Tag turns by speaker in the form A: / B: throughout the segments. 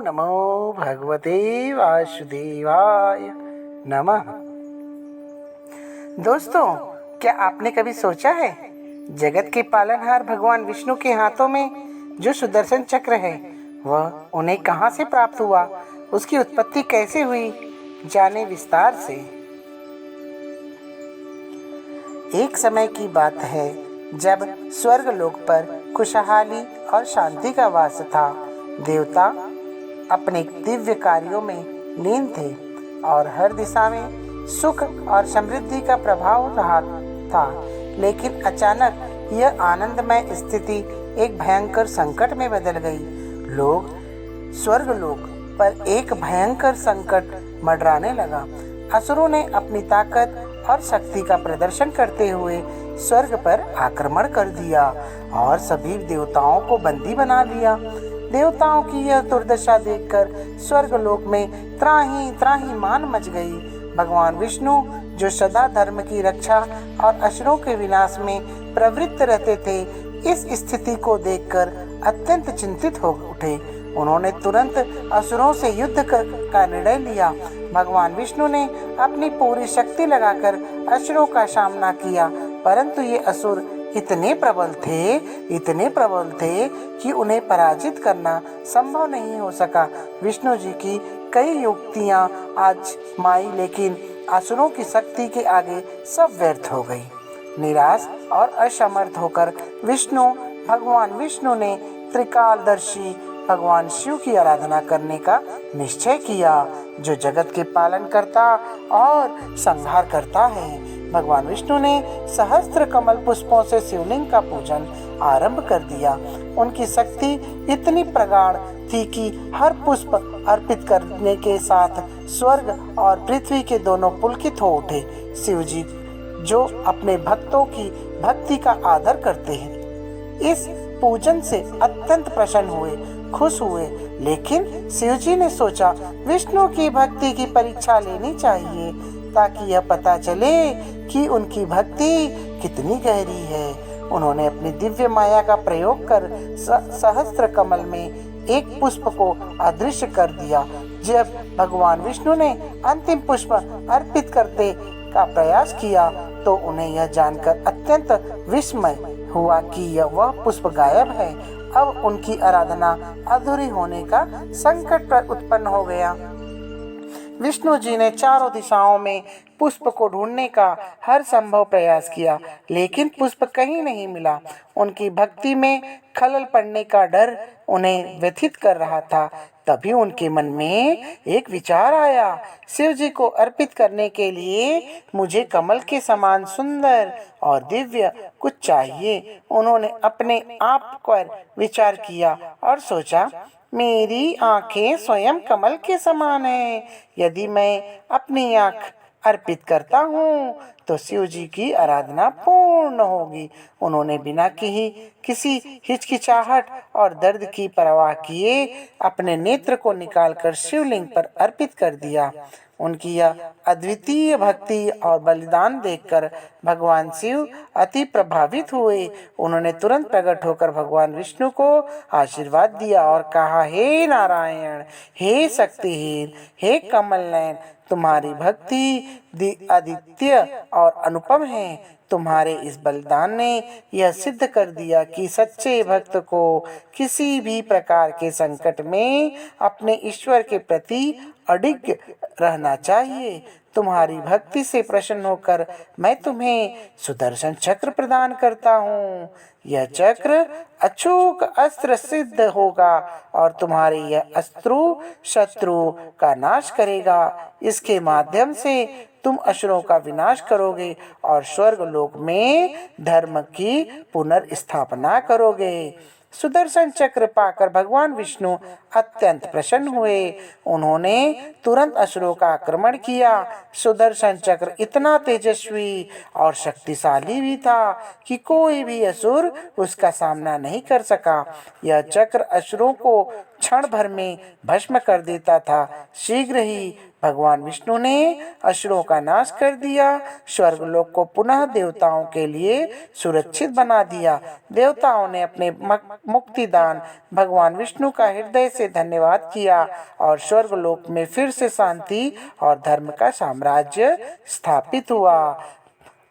A: नमो भगवते वासुदेवाय नमः। दोस्तों, क्या आपने कभी सोचा है जगत के पालनहार भगवान विष्णु के हाथों में जो सुदर्शन चक्र है वह उन्हें कहाँ से प्राप्त हुआ, उसकी उत्पत्ति कैसे हुई? जाने विस्तार से। एक समय की बात है जब स्वर्ग लोक पर खुशहाली और शांति का वास था। देवता अपने दिव्य कार्यों में लीन थे और हर दिशा में सुख और समृद्धि का प्रभाव रहा था। लेकिन अचानक यह आनंदमय स्थिति एक भयंकर संकट में बदल गई। लोग स्वर्ग लोक पर एक भयंकर संकट मंडराने लगा। असुरों ने अपनी ताकत और शक्ति का प्रदर्शन करते हुए स्वर्ग पर आक्रमण कर दिया और सभी देवताओं को बंदी बना लिया। देवताओं की यह दुर्दशा देखकर स्वर्ग लोक में त्राही मान मच गई। भगवान विष्णु, जो सदा धर्म की रक्षा और असुरों के विनाश में प्रवृत्त रहते थे, इस स्थिति को देखकर अत्यंत चिंतित हो उठे। उन्होंने तुरंत असुरों से युद्ध का निर्णय लिया। भगवान विष्णु ने अपनी पूरी शक्ति लगाकर असुरों का सामना किया, परंतु ये असुर इतने प्रबल थे कि उन्हें पराजित करना संभव नहीं हो सका। विष्णु जी की कई युक्तियां आजमाई, लेकिन असुरों की शक्ति के आगे सब व्यर्थ हो गई। निराश और असमर्थ होकर भगवान विष्णु ने त्रिकालदर्शी भगवान शिव की आराधना करने का निश्चय किया, जो जगत के पालन करता और संहार करता है। भगवान विष्णु ने सहस्त्र कमल पुष्पों से शिवलिंग का पूजन आरंभ कर दिया। उनकी शक्ति इतनी प्रगाढ़ थी कि हर पुष्प अर्पित करने के साथ स्वर्ग और पृथ्वी के दोनों पुलकित हो उठे। शिव जी, जो अपने भक्तों की भक्ति का आदर करते हैं, इस पूजन से अत्यंत प्रसन्न हुए, खुश हुए। लेकिन शिव जी ने सोचा, विष्णु की भक्ति की परीक्षा लेनी चाहिए ताकि यह पता चले कि उनकी भक्ति कितनी गहरी है। उन्होंने अपनी दिव्य माया का प्रयोग कर सहस्त्र कमल में एक पुष्प को अदृश्य कर दिया। जब भगवान विष्णु ने अंतिम पुष्प अर्पित करने का प्रयास किया तो उन्हें यह जानकर अत्यंत विस्मय हुआ कि वह पुष्प गायब है। अब उनकी आराधना अधूरी होने का संकट उत्पन्न हो गया। विष्णु जी ने चारों दिशाओं में पुष्प को ढूंढने का हर संभव प्रयास किया, लेकिन पुष्प कहीं नहीं मिला। उनकी भक्ति में खलल पड़ने का डर उन्हें व्यथित कर रहा था। तभी उनके मन में एक विचार आया, शिव जी को अर्पित करने के लिए मुझे कमल के समान सुंदर और दिव्य कुछ चाहिए। उन्होंने अपने आप पर विचार किया और सोचा, मेरी आंखें स्वयं कमल के समान हैं। यदि मैं अपनी आंख अर्पित करता हूँ तो शिव जी की आराधना पूर्ण होगी। उन्होंने बिना किसी हिचकिचाहट और दर्द की परवाह किए अपने नेत्र को निकालकर शिवलिंग पर अर्पित कर दिया। उनकी यह अद्वितीय भक्ति और बलिदान देखकर भगवान शिव अति प्रभावित हुए। उन्होंने तुरंत प्रकट होकर भगवान विष्णु को आशीर्वाद दिया और कहा, हे नारायण, हे शक्तिहीन, हे कमल नयन, तुम्हारी भक्ति अद्वितीय और अनुपम है। तुम्हारे इस बलिदान ने यह सिद्ध कर दिया कि सच्चे भक्त को किसी भी प्रकार के संकट में अपने ईश्वर के प्रति अडिग रहना चाहिए। तुम्हारी भक्ति से प्रसन्न होकर मैं तुम्हें सुदर्शन चक्र प्रदान करता हूँ। यह चक्र अचूक अस्त्र सिद्ध होगा और तुम्हारे यह अस्त्र शत्रु का नाश करेगा। इसके माध्यम से तुम असुरों का विनाश करोगे और स्वर्ग लोक में धर्म की पुनर्स्थापना करोगे। सुदर्शन चक्र पाकर भगवान विष्णु अत्यंत प्रसन्न हुए। उन्होंने तुरंत असुरों का आक्रमण किया। सुदर्शन चक्र इतना तेजस्वी और शक्तिशाली भी था कि कोई भी असुर उसका सामना नहीं कर सका। यह चक्र असुरों को क्षण भर में भस्म कर देता था। शीघ्र ही भगवान विष्णु ने असुरों का नाश कर दिया, स्वर्गलोक को पुनः देवताओं के लिए सुरक्षित बना दिया। देवताओं ने अपने मुक्तिदान भगवान विष्णु का हृदय से धन्यवाद किया और स्वर्गलोक में फिर से शांति और धर्म का साम्राज्य स्थापित हुआ।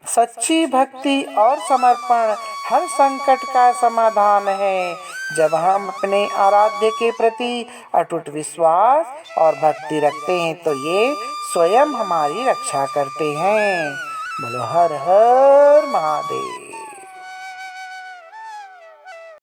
A: सच्ची भक्ति और समर्पण हर संकट का समाधान है। जब हम अपने आराध्य के प्रति अटूट विश्वास और भक्ति रखते हैं तो ये स्वयं हमारी रक्षा करते हैं। बोलो हर हर महादेव।